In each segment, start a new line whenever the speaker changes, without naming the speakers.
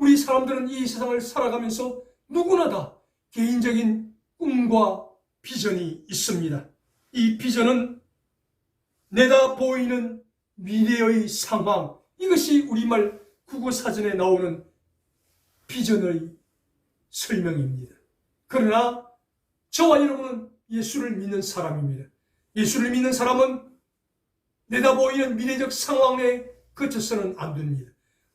우리 사람들은 이 세상을 살아가면서 누구나 다 개인적인 꿈과 비전이 있습니다. 이 비전은 내다 보이는 미래의 상황, 이것이 우리말 국어사전에 나오는 비전의 설명입니다. 그러나 저와 여러분은 예수를 믿는 사람입니다. 예수를 믿는 사람은 내다 보이는 미래적 상황에 그쳐서는 안 됩니다.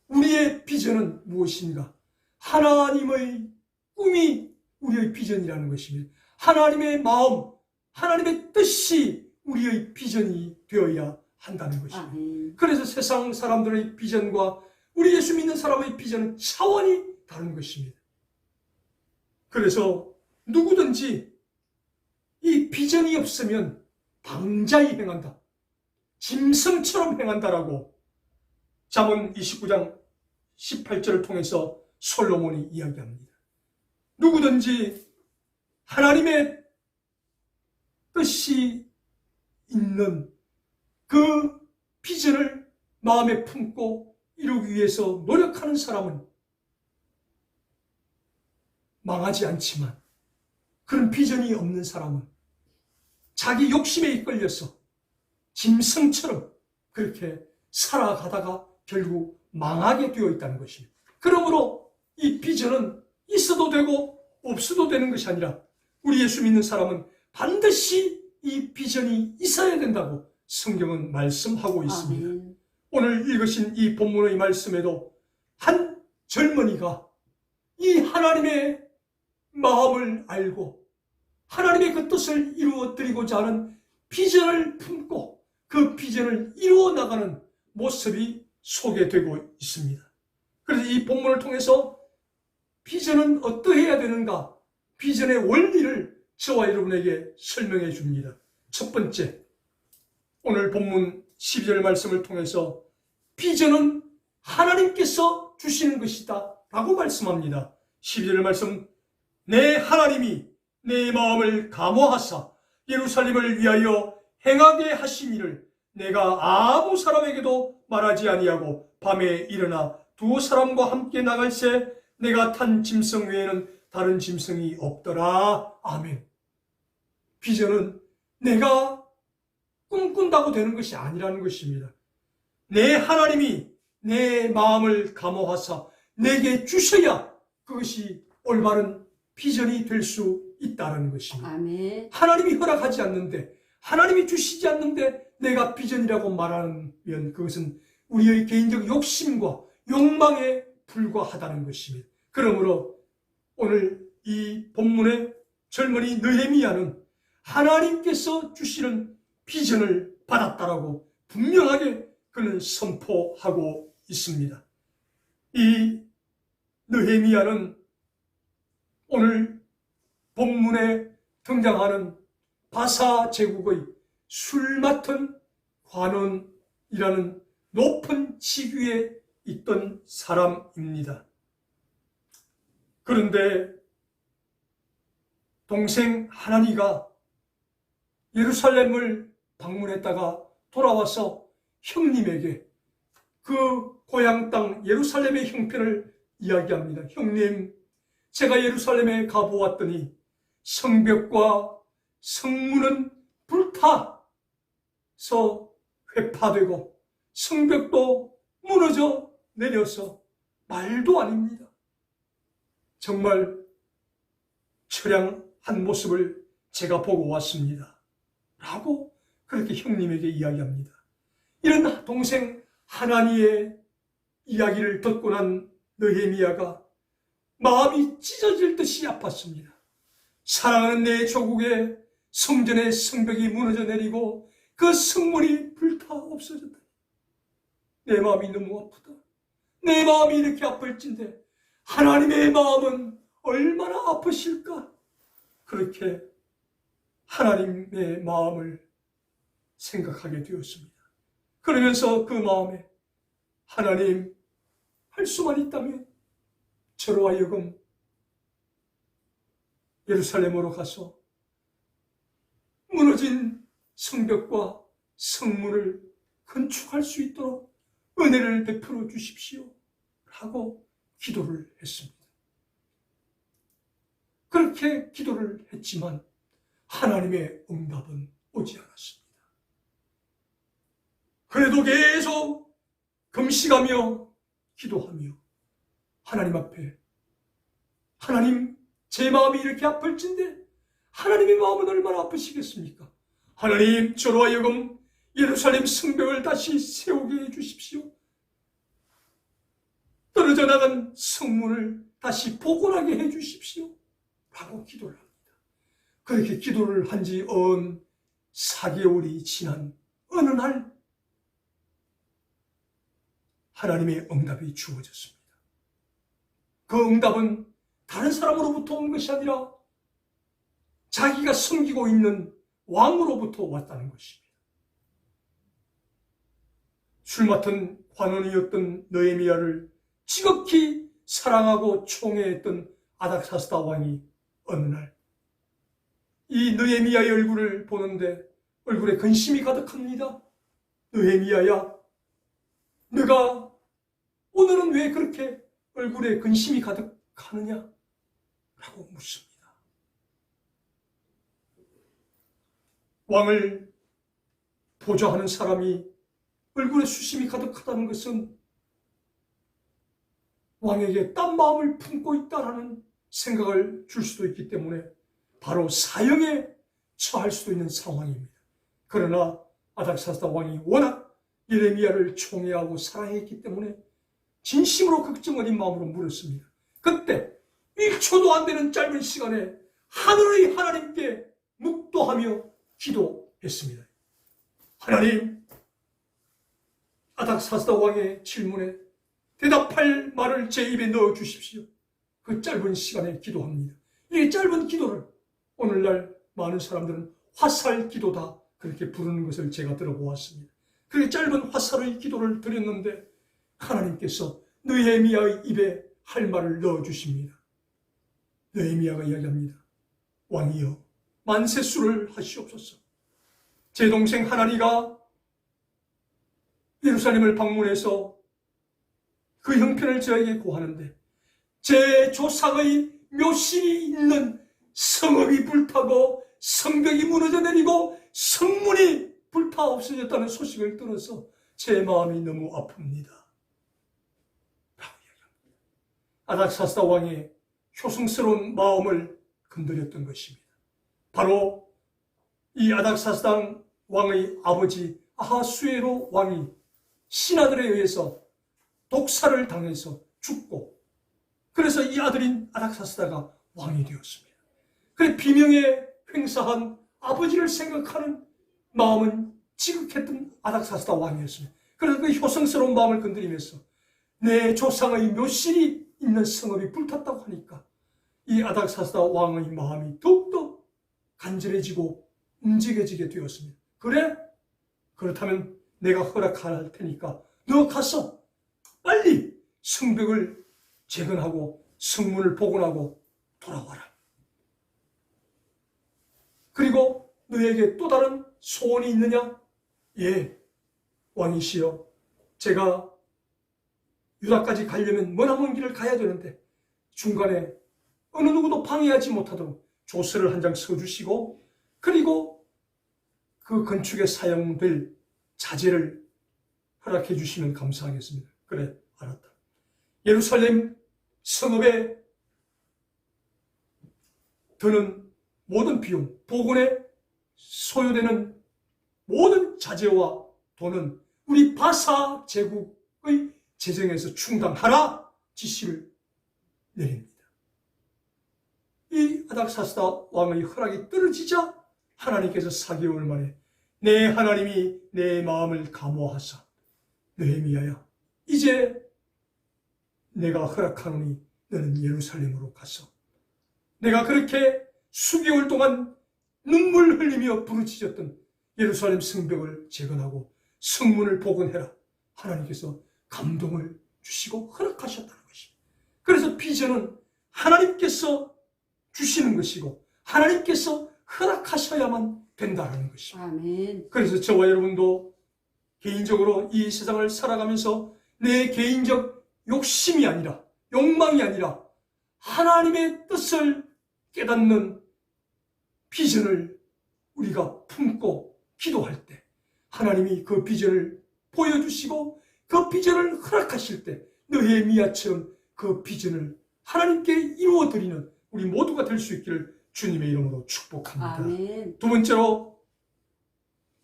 우리의 비전은 무엇인가? 하나님의 꿈이 우리의 비전이라는 것입니다. 하나님의 마음, 하나님의 뜻이 우리의 비전이 되어야 한다는 것입니다. 그래서 세상 사람들의 비전과 우리 예수 믿는 사람의 비전은 차원이 다른 것입니다. 그래서 누구든지 이 비전이 없으면 방자히 행한다, 짐승처럼 행한다라고 잠언 29장 18절을 통해서 솔로몬이 이야기합니다. 누구든지 하나님의 뜻이 있는 그 비전을 마음에 품고 이루기 위해서 노력하는 사람은 망하지 않지만, 그런 비전이 없는 사람은 자기 욕심에 이끌려서 짐승처럼 그렇게 살아가다가 결국 망하게 되어 있다는 것입니다. 그러므로 이 비전은 있어도 되고 없어도 되는 것이 아니라 우리 예수 믿는 사람은 반드시 이 비전이 있어야 된다고 성경은 말씀하고 있습니다. 아멘. 오늘 읽으신 이 본문의 말씀에도 한 젊은이가 이 하나님의 마음을 알고 하나님의 그 뜻을 이루어드리고자 하는 비전을 품고 그 비전을 이루어 나가는 모습이 소개되고 있습니다. 그래서 이 본문을 통해서 비전은 어떠해야 되는가, 비전의 원리를 저와 여러분에게 설명해 줍니다. 첫 번째, 오늘 본문 12절 말씀을 통해서 비전은 하나님께서 주시는 것이다 라고 말씀합니다. 12절 말씀, 내 하나님이 내 마음을 감화하사 예루살렘을 위하여 행하게 하신 일을 내가 아무 사람에게도 말하지 아니하고 밤에 일어나 두 사람과 함께 나갈새 내가 탄 짐승 외에는 다른 짐승이 없더라. 아멘. 비전은 내가 꿈꾼다고 되는 것이 아니라는 것입니다. 내 하나님이 내 마음을 감화하사 내게 주셔야 그것이 올바른 비전이 될 수 있다는 것입니다. 아멘. 하나님이 허락하지 않는데, 하나님이 주시지 않는데 내가 비전이라고 말하면 그것은 우리의 개인적 욕심과 욕망에 불과하다는 것입니다. 그러므로 오늘 이 본문의 젊은이 느헤미야는 하나님께서 주시는 비전을 받았다라고 분명하게 그는 선포하고 있습니다. 이 느헤미야는 오늘 본문에 등장하는 바사 제국의 술 맡은 관원이라는 높은 직위에 있던 사람입니다. 그런데 동생 하나니가 예루살렘을 방문했다가 돌아와서 형님에게 그 고향 땅 예루살렘의 형편을 이야기합니다. 형님, 제가 예루살렘에 가보았더니 성벽과 성문은 불타서 회파되고 성벽도 무너져 내려서 말도 아닙니다. 정말 처량한 모습을 제가 보고 왔습니다. 라고 그렇게 형님에게 이야기합니다. 이런 동생 하나니의 이야기를 듣고 난 느헤미야가 마음이 찢어질 듯이 아팠습니다. 사랑하는 내 조국의 성전의 성벽이 무너져 내리고 그 성문이 불타 없어졌다. 내 마음이 너무 아프다. 내 마음이 이렇게 아플진데 하나님의 마음은 얼마나 아프실까? 그렇게 하나님의 마음을 생각하게 되었습니다. 그러면서 그 마음에 하나님, 할 수만 있다면 저로 하여금 예루살렘으로 가서 무너진 성벽과 성문을 건축할 수 있도록 은혜를 베풀어 주십시오. 라고 기도를 했습니다. 그렇게 기도를 했지만 하나님의 응답은 오지 않았습니다. 그래도 계속 금식하며 기도하며 하나님 앞에, 하나님, 제 마음이 이렇게 아플진데 하나님의 마음은 얼마나 아프시겠습니까? 하나님, 저로 하여금 예루살렘 성벽을 다시 세우게 해주십시오. 떨어져 나간 성문을 다시 복원하게 해주십시오. 라고 기도를 합니다. 그렇게 기도를 한 지 4개월이 지난 어느 날 하나님의 응답이 주어졌습니다. 그 응답은 다른 사람으로부터 온 것이 아니라 자기가 섬기고 있는 왕으로부터 왔다는 것입니다. 술 맡은 관원이었던 느헤미야를 지극히 사랑하고 총애했던 아닥사스다 왕이 어느 날 이 느헤미야의 얼굴을 보는데 얼굴에 근심이 가득합니다. 느헤미야야, 네가 오늘은 왜 그렇게 얼굴에 근심이 가득하느냐? 라고 묻습니다. 왕을 보좌하는 사람이 얼굴에 수심이 가득하다는 것은 왕에게 딴 마음을 품고 있다라는 생각을 줄 수도 있기 때문에 바로 사형에 처할 수도 있는 상황입니다. 그러나 아닥사스다 왕이 워낙 예레미야를 총애하고 사랑했기 때문에 진심으로 걱정 어린 마음으로 물었습니다. 그때 1초도 안 되는 짧은 시간에 하늘의 하나님께 묵도하며 기도했습니다. 하나님, 아닥사스다 왕의 질문에 대답할 말을 제 입에 넣어 주십시오. 그 짧은 시간에 기도합니다. 이 짧은 기도를 오늘날 많은 사람들은 화살 기도다 그렇게 부르는 것을 제가 들어보았습니다. 그렇게 짧은 화살의 기도를 드렸는데 하나님께서 느헤미야의 입에 할 말을 넣어 주십니다. 느헤미야가 이야기합니다. 왕이여, 만세수를 하시옵소서. 제 동생 하나니가 예루살렘을 방문해서 그 형편을 저에게 구하는데 제 조상의 묘실이 있는 성읍이 불타고 성벽이 무너져 내리고 성문이 불타 없어졌다는 소식을 들어서 제 마음이 너무 아픕니다. 라고 이야기합니다. 아닥사스다 왕의 효성스러운 마음을 건드렸던 것입니다. 바로 이 아닥사스다 왕의 아버지 아하수에로 왕이 신하들에 의해서 독살을 당해서 죽고 그래서 이 아들인 아닥사스다가 왕이 되었습니다. 그래 비명에 횡사한 아버지를 생각하는 마음은 지극했던 아닥사스다 왕이었습니다. 그래서 그 효성스러운 마음을 건드리면서 내 조상의 묘실이 있는 성읍이 불탔다고 하니까 이 아닥사스다 왕의 마음이 더욱더 간절해지고 움직여지게 되었습니다. 그래? 그렇다면 내가 허락할 테니까 너 가서 빨리 성벽을 재건하고 성문을 복원하고 돌아와라. 그리고 너에게 또 다른 소원이 있느냐? 예, 왕이시여, 제가 유다까지 가려면 머나먼 길을 가야 되는데 중간에 어느 누구도 방해하지 못하도록 조서를 한 장 써주시고 그리고 그 건축에 사용될 자재를 허락해 주시면 감사하겠습니다. 그래, 알았다. 예루살렘 성읍에 드는 모든 비용, 복원에 소요되는 모든 자재와 돈은 우리 바사 제국의 재정에서 충당하라 지시를 내립니다. 이 아닥사스다 왕의 허락이 떨어지자 하나님께서 4개월 만에 내 하나님이 내 마음을 감화하사 느헤미야야, 이제 내가 허락하노니 너는 예루살렘으로 가서 내가 그렇게 수개월 동안 눈물 흘리며 부르짖었던 예루살렘 성벽을 재건하고 성문을 복원해라. 하나님께서 감동을 주시고 허락하셨다는 것입니다. 그래서 비전은 하나님께서 주시는 것이고 하나님께서 허락하셔야만 된다는 것입니다.
아멘.
그래서 저와 여러분도 개인적으로 이 세상을 살아가면서 내 개인적 욕심이 아니라 욕망이 아니라 하나님의 뜻을 깨닫는 비전을 우리가 품고 기도할 때 하나님이 그 비전을 보여주시고 그 비전을 허락하실 때 느헤미야처럼 그 비전을 하나님께 이루어드리는 우리 모두가 될 수 있기를 주님의 이름으로 축복합니다.
아멘.
두 번째로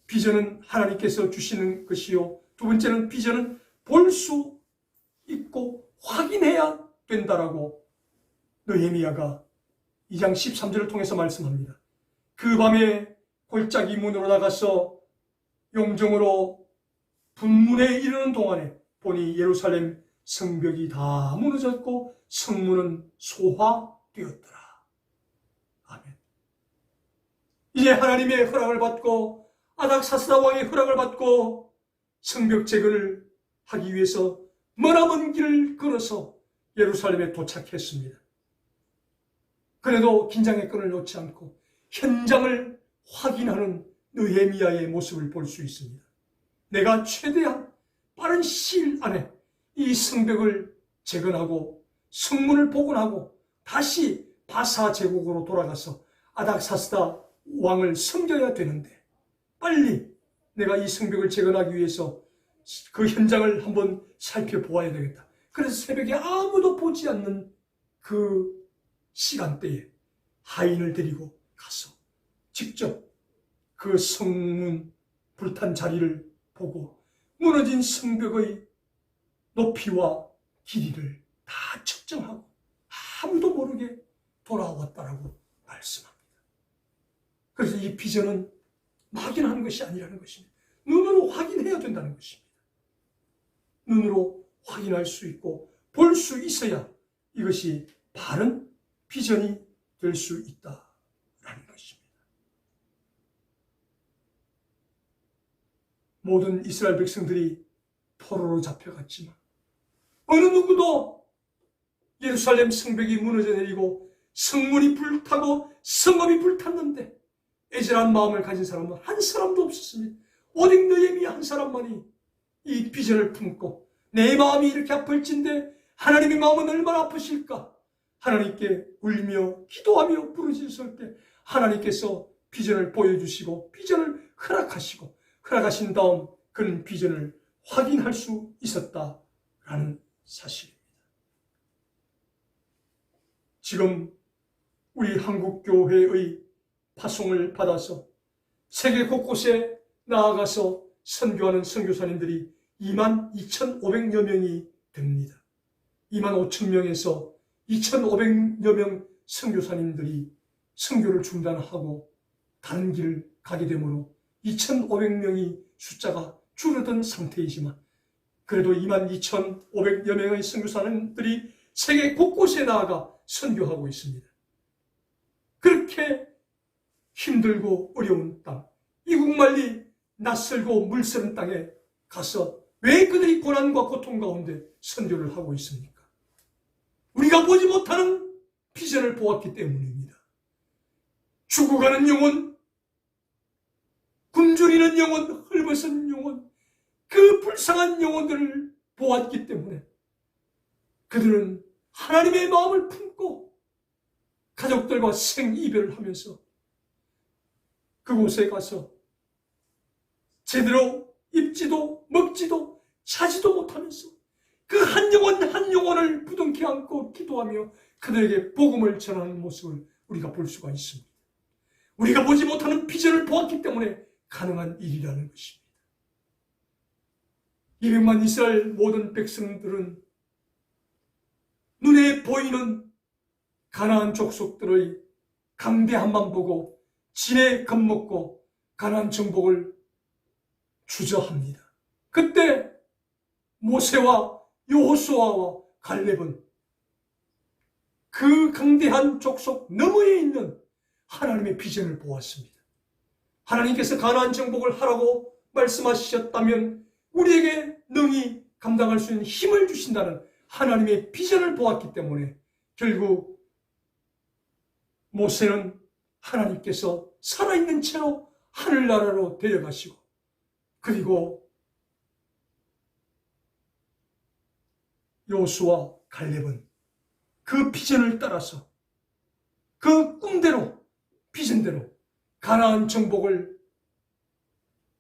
비전은 하나님께서 주시는 것이요. 두 번째는 비전은 볼 수 있고 확인해야 된다라고 느헤미야가 2장 13절을 통해서 말씀합니다. 그 밤에 골짜기 문으로 나가서 용정으로 분문에 이르는 동안에 보니 예루살렘 성벽이 다 무너졌고 성문은 소화되었더라. 아멘. 이제 하나님의 허락을 받고 아닥사스다 왕의 허락을 받고 성벽 재건을 하기 위해서 머나먼 길을 걸어서 예루살렘에 도착했습니다. 그래도 긴장의 끈을 놓지 않고 현장을 확인하는 느헤미야의 모습을 볼 수 있습니다. 내가 최대한 빠른 시일 안에 이 성벽을 재건하고 성문을 복원하고 다시 바사 제국으로 돌아가서 아닥사스다 왕을 섬겨야 되는데 빨리 내가 이 성벽을 재건하기 위해서 그 현장을 한번 살펴보아야 되겠다. 그래서 새벽에 아무도 보지 않는 그 시간대에 하인을 데리고 가서 직접 그 성문 불탄 자리를 보고 무너진 성벽의 높이와 길이를 다 측정하고 아무도 모르게 돌아왔다라고 말씀합니다. 그래서 이 비전은 막연한 것이 아니라는 것입니다. 눈으로 확인해야 된다는 것입니다. 눈으로 확인할 수 있고 볼 수 있어야 이것이 바른 비전이 될 수 있다라는 것입니다. 모든 이스라엘 백성들이 포로로 잡혀갔지만 어느 누구도 예루살렘 성벽이 무너져 내리고 성문이 불타고 성읍이 불탔는데 애절한 마음을 가진 사람은 한 사람도 없었습니다. 오직 느헤미야 한 사람만이 이 비전을 품고 내 마음이 이렇게 아플진데 하나님의 마음은 얼마나 아프실까? 하나님께 울며 기도하며 부르짖을 때 하나님께서 비전을 보여주시고 비전을 허락하시고 허락하신 다음 그는 비전을 확인할 수 있었다라는 사실입니다. 지금 우리 한국교회의 파송을 받아서 세계 곳곳에 나아가서 선교하는 선교사님들이 22,500여 명이 됩니다. 25,000명에서 2,500여 명 선교사님들이 선교를 중단하고 다른 길을 가게 되므로 2,500명이 숫자가 줄어든 상태이지만 그래도 22,500여 명의 선교사님들이 세계 곳곳에 나아가 선교하고 있습니다. 그렇게 힘들고 어려운 땅, 이국만리 낯설고 물서른 땅에 가서 왜 그들이 고난과 고통 가운데 선교를 하고 있습니까? 우리가 보지 못하는 비전을 보았기 때문입니다. 죽어가는 영혼, 굶주리는 영혼, 헐벗은 영혼, 그 불쌍한 영혼들을 보았기 때문에 그들은 하나님의 마음을 품고 가족들과 생이별을 하면서 그곳에 가서 제대로 입지도 먹지도 자지도 못하면서 그 한 영혼 한 영혼을 부둥켜 안고 기도하며 그들에게 복음을 전하는 모습을 우리가 볼 수가 있습니다. 우리가 보지 못하는 비전을 보았기 때문에 가능한 일이라는 것입니다. 200만 이스라엘 모든 백성들은 눈에 보이는 가나안 족속들의 강대함만 보고 진에 겁먹고 가나안 정복을 주저합니다. 그때 모세와 여호수아와 갈렙은 그 강대한 족속 너머에 있는 하나님의 비전을 보았습니다. 하나님께서 가나안 정복을 하라고 말씀하셨다면 우리에게 능히 감당할 수 있는 힘을 주신다는 하나님의 비전을 보았기 때문에 결국 모세는 하나님께서 살아있는 채로 하늘나라로 데려가시고 그리고 여호수아 갈렙은 그 비전을 따라서 그 꿈대로 비전대로 가나안 정복을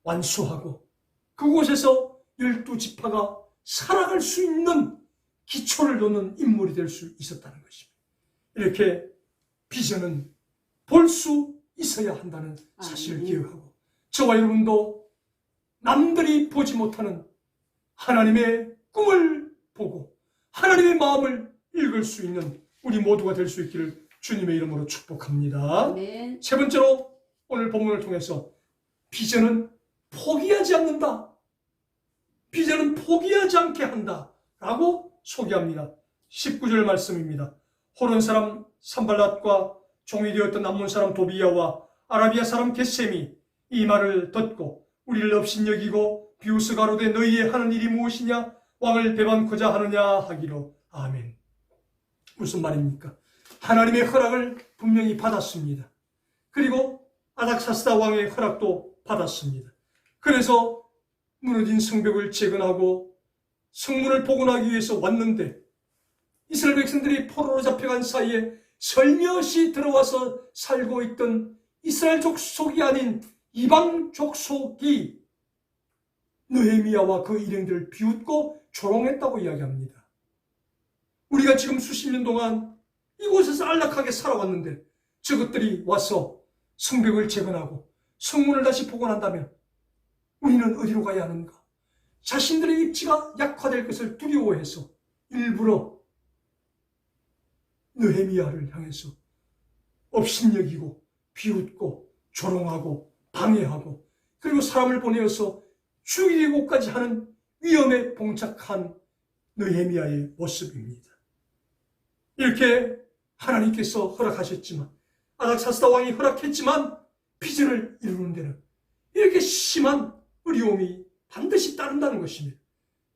완수하고 그곳에서 12지파가 살아갈 수 있는 기초를 놓는 인물이 될 수 있었다는 것입니다. 이렇게 비전은 볼 수 있어야 한다는 사실을 기억하고 저와 여러분도 남들이 보지 못하는 하나님의 꿈을 보고 하나님의 마음을 읽을 수 있는 우리 모두가 될 수 있기를 주님의 이름으로 축복합니다.
아멘.
세 번째로 오늘 본문을 통해서 비전은 포기하지 않는다. 비전은 포기하지 않게 한다. 라고 소개합니다. 19절 말씀입니다. 호론 사람 산발랏과 종이 되었던 암몬 사람 도비야와 아라비아 사람 겟셈이 이 말을 듣고 우리를 업신여기고 비우스 가로되 너희의 하는 일이 무엇이냐 왕을 배반코자 하느냐 하기로. 아멘. 무슨 말입니까? 하나님의 허락을 분명히 받았습니다. 그리고 아닥사스다 왕의 허락도 받았습니다. 그래서 무너진 성벽을 재건하고 성문을 복원하기 위해서 왔는데 이스라엘 백성들이 포로로 잡혀간 사이에 설며시 들어와서 살고 있던 이스라엘 족속이 아닌 이방 족속이 느헤미야와 그 일행들을 비웃고 조롱했다고 이야기합니다. 우리가 지금 수십 년 동안 이곳에서 안락하게 살아왔는데 저것들이 와서 성벽을 재건하고 성문을 다시 복원한다면 우리는 어디로 가야 하는가? 자신들의 입지가 약화될 것을 두려워해서 일부러 느헤미야를 향해서 업신여기고 비웃고 조롱하고 방해하고 그리고 사람을 보내어서 죽이려고까지 하는 위험에 봉착한 느헤미야의 모습입니다. 이렇게 하나님께서 허락하셨지만 아닥사스다 왕이 허락했지만 비전을 이루는 데는 이렇게 심한 어려움이 반드시 따른다는 것입니다.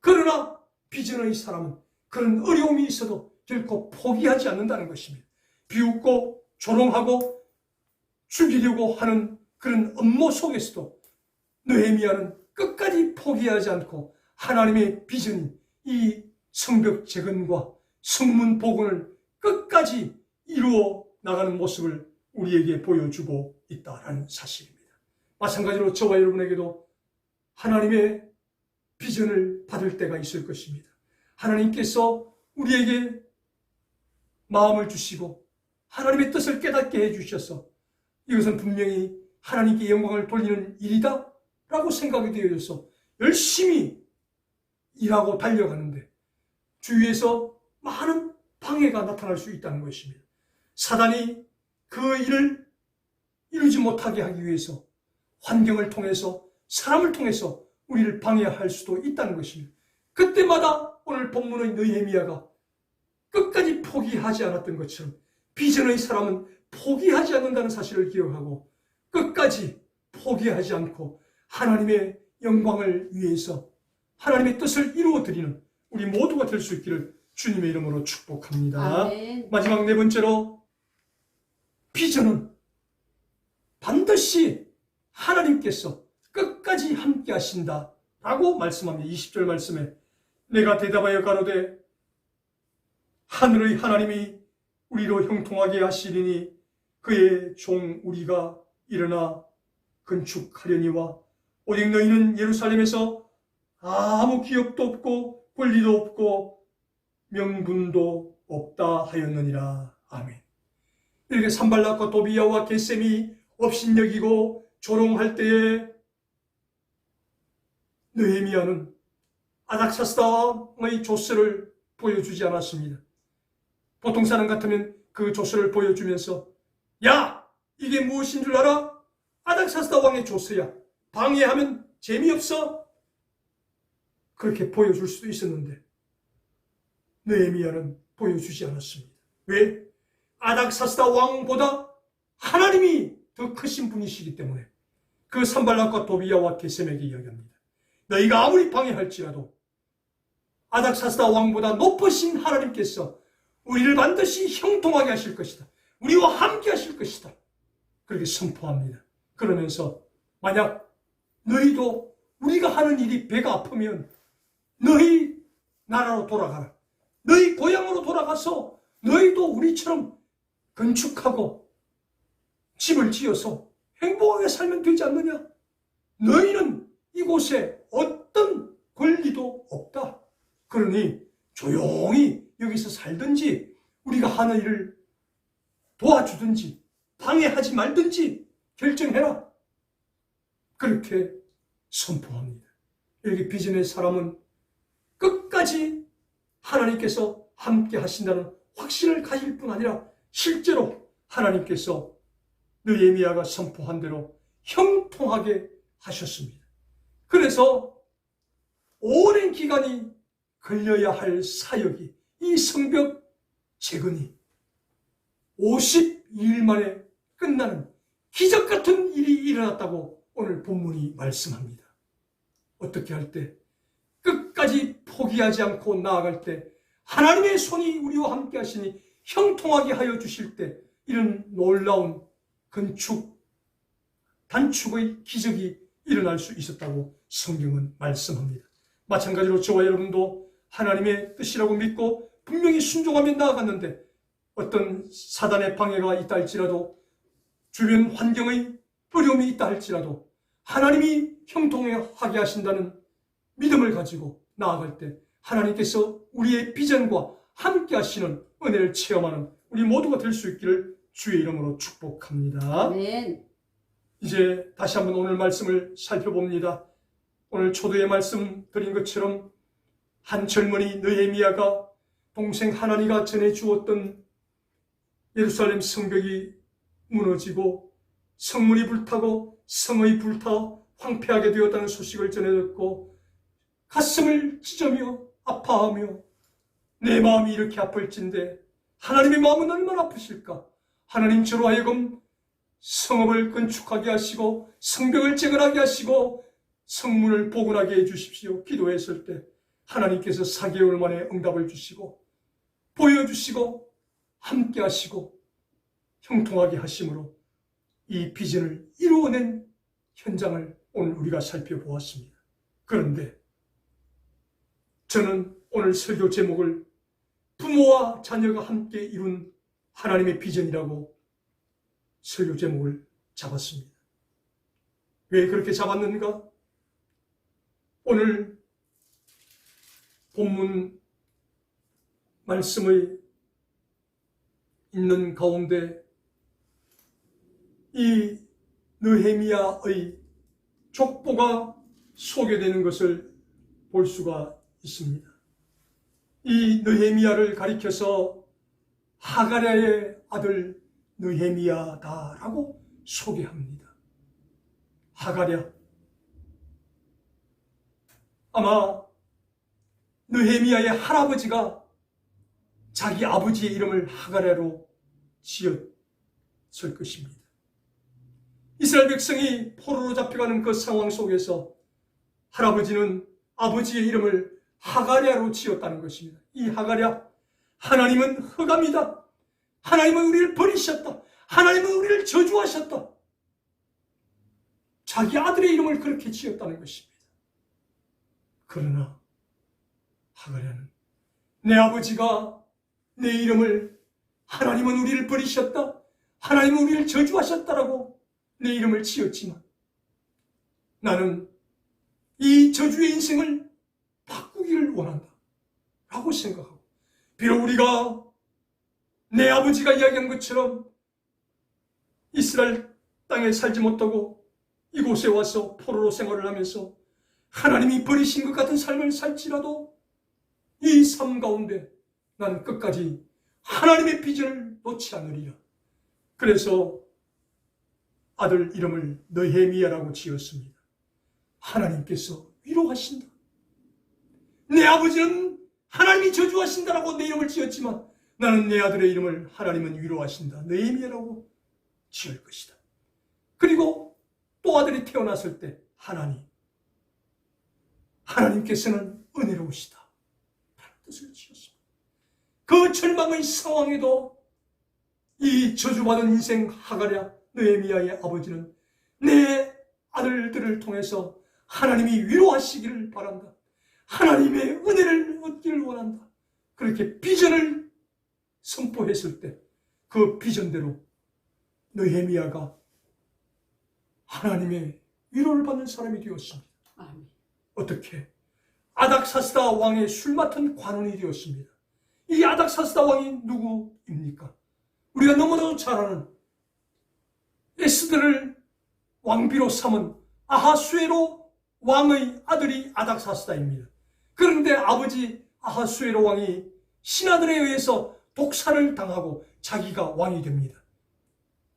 그러나 비전의 사람은 그런 어려움이 있어도 결코 포기하지 않는다는 것입니다. 비웃고 조롱하고 죽이려고 하는 그런 업무 속에서도 느헤미야는 끝까지 포기하지 않고 하나님의 비전인 이 성벽 재건과 성문 복원을 끝까지 이루어 나가는 모습을 우리에게 보여주고 있다는 사실입니다. 마찬가지로 저와 여러분에게도 하나님의 비전을 받을 때가 있을 것입니다. 하나님께서 우리에게 마음을 주시고 하나님의 뜻을 깨닫게 해주셔서 이것은 분명히 하나님께 영광을 돌리는 일이다 라고 생각이 되어져서 열심히 일하고 달려가는데 주위에서 많은 방해가 나타날 수 있다는 것입니다. 사단이 그 일을 이루지 못하게 하기 위해서 환경을 통해서 사람을 통해서 우리를 방해할 수도 있다는 것입니다. 그때마다 오늘 본문의 느헤미야가 끝까지 포기하지 않았던 것처럼 비전의 사람은 포기하지 않는다는 사실을 기억하고 끝까지 포기하지 않고 하나님의 영광을 위해서 하나님의 뜻을 이루어드리는 우리 모두가 될 수 있기를 주님의 이름으로 축복합니다.
아멘.
마지막 네 번째로 비전은 반드시 하나님께서 끝까지 함께 하신다 라고 말씀합니다. 20절 말씀에 내가 대답하여 가로되 하늘의 하나님이 우리로 형통하게 하시리니 그의 종 우리가 일어나 건축하려니와 오직 너희는 예루살렘에서 아무 기업도 없고 권리도 없고 명분도 없다 하였느니라. 아멘. 이렇게 산발랏과 도비야와 겟셈이 업신여기고 조롱할 때에 느헤미야는 아닥사스다의 조서를 보여주지 않았습니다. 보통 사람 같으면 그 조서를 보여주면서 야! 이게 무엇인 줄 알아? 아닥사스다 왕의 조서야. 방해하면 재미없어? 그렇게 보여줄 수도 있었는데 느헤미야는 보여주지 않았습니다. 왜? 아닥사스다 왕보다 하나님이 더 크신 분이시기 때문에 그 산발랏과 도비야와 겟셈에게 이야기합니다. 너희가 아무리 방해할지라도 아닥사스다 왕보다 높으신 하나님께서 우리를 반드시 형통하게 하실 것이다. 우리와 함께 하실 것이다. 그렇게 선포합니다. 그러면서 만약 너희도 우리가 하는 일이 배가 아프면 너희 나라로 돌아가라. 너희 고향으로 돌아가서 너희도 우리처럼 건축하고 집을 지어서 행복하게 살면 되지 않느냐? 너희는 이곳에 어떤 권리도 없다. 그러니 조용히 여기서 살든지 우리가 하는 일을 도와주든지 방해하지 말든지 결정해라. 그렇게 선포합니다. 여기 비전의 사람은 끝까지 하나님께서 함께 하신다는 확신을 가질 뿐 아니라 실제로 하나님께서 느헤미야가 선포한 대로 형통하게 하셨습니다. 그래서 오랜 기간이 걸려야 할 사역이, 이 성벽 재건이 52일 만에 끝나는 기적 같은 일이 일어났다고 오늘 본문이 말씀합니다. 어떻게 할 때? 끝까지 포기하지 않고 나아갈 때 하나님의 손이 우리와 함께 하시니 형통하게 하여 주실 때 이런 놀라운 건축, 단축의 기적이 일어날 수 있었다고 성경은 말씀합니다. 마찬가지로 저와 여러분도 하나님의 뜻이라고 믿고 분명히 순종하며 나아갔는데 어떤 사단의 방해가 있다 할지라도 주변 환경의 어려움이 있다 할지라도 하나님이 형통하게 하신다는 믿음을 가지고 나아갈 때 하나님께서 우리의 비전과 함께 하시는 은혜를 체험하는 우리 모두가 될 수 있기를 주의 이름으로 축복합니다.
아멘.
이제 다시 한번 오늘 말씀을 살펴봅니다. 오늘 초도에 말씀 드린 것처럼 한 젊은이 느헤미야가 동생 하나니가 전해주었던 예루살렘 성벽이 무너지고 성문이 불타고 성의 불타 황폐하게 되었다는 소식을 전해 듣고 가슴을 찢으며 아파하며 내 마음이 이렇게 아플진데 하나님의 마음은 얼마나 아프실까? 하나님 저로 하여금 성읍을 건축하게 하시고 성벽을 재건하게 하시고 성문을 복원하게 해주십시오. 기도했을 때 하나님께서 4개월 만에 응답을 주시고 보여주시고 함께 하시고 형통하게 하심으로 이 비전을 이루어낸 현장을 오늘 우리가 살펴보았습니다. 그런데 저는 오늘 설교 제목을 부모와 자녀가 함께 이룬 하나님의 비전이라고 설교 제목을 잡았습니다. 왜 그렇게 잡았는가? 오늘 본문 말씀의 있는 가운데 이 느헤미야의 족보가 소개되는 것을 볼 수가 있습니다. 이 느헤미야를 가리켜서 하가랴의 아들 느헤미야다라고 소개합니다. 하가랴. 아마 느헤미야의 할아버지가 자기 아버지의 이름을 하가랴로 지었을 것입니다. 이스라엘 백성이 포로로 잡혀가는 그 상황 속에서 할아버지는 아버지의 이름을 하가랴로 지었다는 것입니다. 이 하가랴, 하나님은 흑암이다. 하나님은 우리를 버리셨다. 하나님은 우리를 저주하셨다. 자기 아들의 이름을 그렇게 지었다는 것입니다. 그러나 하가랴는 내 아버지가 내 이름을 하나님은 우리를 버리셨다. 하나님은 우리를 저주하셨다라고 내 이름을 지었지만 나는 이 저주의 인생을 바꾸기를 원한다 라고 생각하고, 비록 우리가 내 아버지가 이야기한 것처럼 이스라엘 땅에 살지 못하고 이곳에 와서 포로로 생활을 하면서 하나님이 버리신 것 같은 삶을 살지라도 이 삶 가운데 나는 끝까지 하나님의 비전을 놓지 않으리라. 그래서 아들 이름을 느헤미야라고 지었습니다. 하나님께서 위로하신다. 내 아버지는 하나님이 저주하신다라고 내 이름을 지었지만 나는 내 아들의 이름을 하나님은 위로하신다, 느헤미야라고 지을 것이다. 그리고 또 아들이 태어났을 때 하나님께서는 은혜로우시다 라는 뜻을 지었습니다. 그 절망의 상황에도 이 저주받은 인생 하가랴 느헤미야의 아버지는 내 아들들을 통해서 하나님이 위로하시기를 바란다. 하나님의 은혜를 얻기를 원한다. 그렇게 비전을 선포했을 때 그 비전대로 느헤미야가 하나님의 위로를 받는 사람이 되었습니다.
아멘.
어떻게? 아닥사스다 왕의 술 맡은 관원이 되었습니다. 이 아닥사스다 왕이 누구입니까? 우리가 너무나도 잘 아는 에스더를 왕비로 삼은 아하수에로 왕의 아들이 아닥사스다입니다. 그런데 아버지 아하수에로 왕이 신하들에 의해서 독살을 당하고 자기가 왕이 됩니다.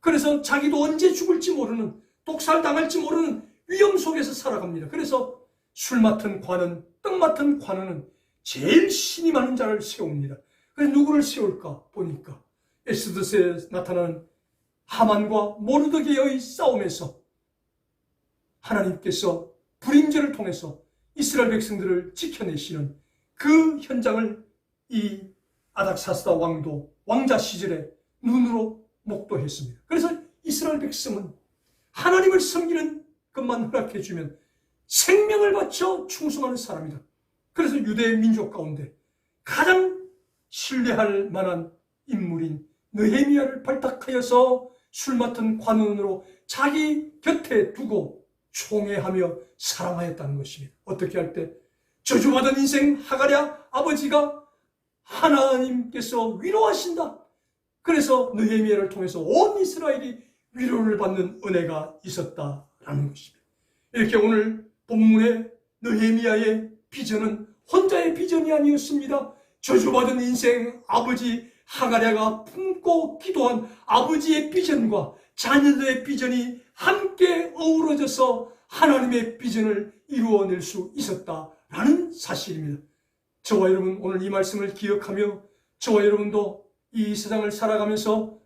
그래서 자기도 언제 죽을지 모르는, 독살당할지 모르는 위험 속에서 살아갑니다. 그래서 술 맡은 관원, 떡 맡은 관원은 제일 신이 많은 자를 세웁니다. 그래서 누구를 세울까 보니까 에스더서에 나타나는 하만과 모르드게의 싸움에서 하나님께서 불임제를 통해서 이스라엘 백성들을 지켜내시는 그 현장을 이 아닥사스다 왕도 왕자 시절에 눈으로 목도했습니다. 그래서 이스라엘 백성은 하나님을 섬기는 것만 허락해주면 생명을 바쳐 충성하는 사람이다. 그래서 유대 민족 가운데 가장 신뢰할 만한 인물인 느헤미야를 발탁하여서 술 맡은 관원으로 자기 곁에 두고 총애하며 사랑하였다는 것입니다. 어떻게 할 때? 저주받은 인생 하가랴 아버지가 하나님께서 위로하신다. 그래서 느헤미야를 통해서 온 이스라엘이 위로를 받는 은혜가 있었다라는 것입니다. 이렇게 오늘 본문의 느헤미야의 비전은 혼자의 비전이 아니었습니다. 저주받은 인생 아버지 하가랴가 품고 기도한 아버지의 비전과 자녀들의 비전이 함께 어우러져서 하나님의 비전을 이루어낼 수 있었다라는 사실입니다. 저와 여러분 오늘 이 말씀을 기억하며 저와 여러분도 이 세상을 살아가면서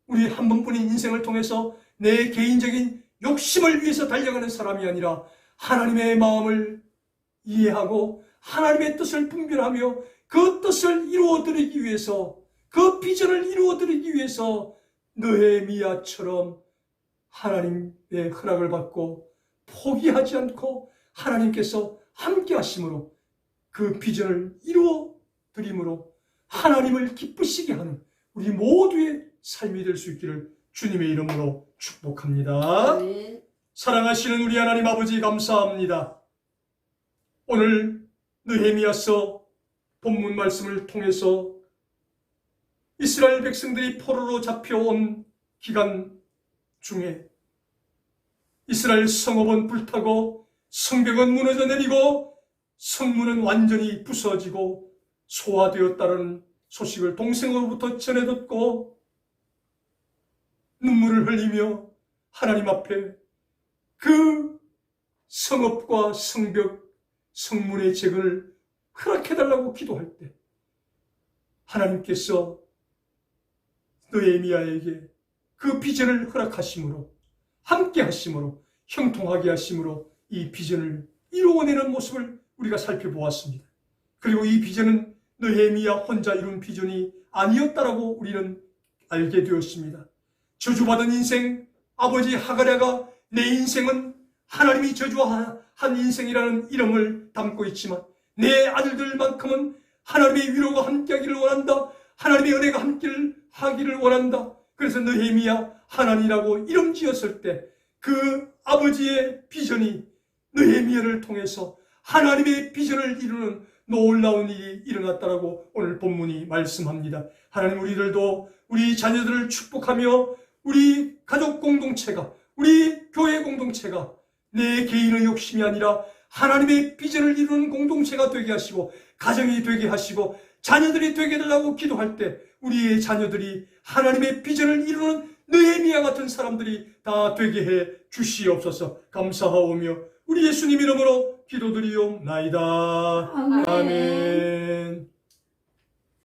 우리 한 번뿐인 인생을 통해서 내 개인적인 욕심을 위해서 달려가는 사람이 아니라 하나님의 마음을 이해하고 하나님의 뜻을 분별하며 그 뜻을 이루어드리기 위해서, 그 비전을 이루어드리기 위해서 느헤미야처럼 하나님의 허락을 받고 포기하지 않고 하나님께서 함께 하심으로 그 비전을 이루어드림으로 하나님을 기쁘시게 하는 우리 모두의 삶이 될 수 있기를 주님의 이름으로 축복합니다.
네.
사랑하시는 우리 하나님 아버지 감사합니다. 오늘 느헤미야서 본문 말씀을 통해서 이스라엘 백성들이 포로로 잡혀온 기간 중에 이스라엘 성읍은 불타고 성벽은 무너져 내리고 성문은 완전히 부서지고 소화되었다는 소식을 동생으로부터 전해 듣고 눈물을 흘리며 하나님 앞에 그 성읍과 성벽, 성문의 재건을 허락해달라고 기도할 때 하나님께서 느헤미야에게 그 비전을 허락하심으로 함께 하심으로 형통하게 하심으로 이 비전을 이루어내는 모습을 우리가 살펴보았습니다. 그리고 이 비전은 느헤미야 혼자 이룬 비전이 아니었다라고 우리는 알게 되었습니다. 저주받은 인생 아버지 하가랴가 내 인생은 하나님이 저주한 인생이라는 이름을 담고 있지만 내 아들들만큼은 하나님의 위로가 함께하기를 원한다. 하나님의 은혜가 함께하기를 원한다. 그래서 느헤미야 하나님이라고 이름 지었을 때 그 아버지의 비전이 느헤미야를 통해서 하나님의 비전을 이루는 놀라운 일이 일어났다라고 오늘 본문이 말씀합니다. 하나님 우리들도 우리 자녀들을 축복하며 우리 가족 공동체가 우리 교회 공동체가 내 개인의 욕심이 아니라 하나님의 비전을 이루는 공동체가 되게 하시고 가정이 되게 하시고 자녀들이 되게 해달라고 기도할 때 우리의 자녀들이 하나님의 비전을 이루는 느헤미야 같은 사람들이 다 되게 해 주시옵소서. 감사하오며 우리 예수님 이름으로 기도드리옵나이다.
아멘.
아멘.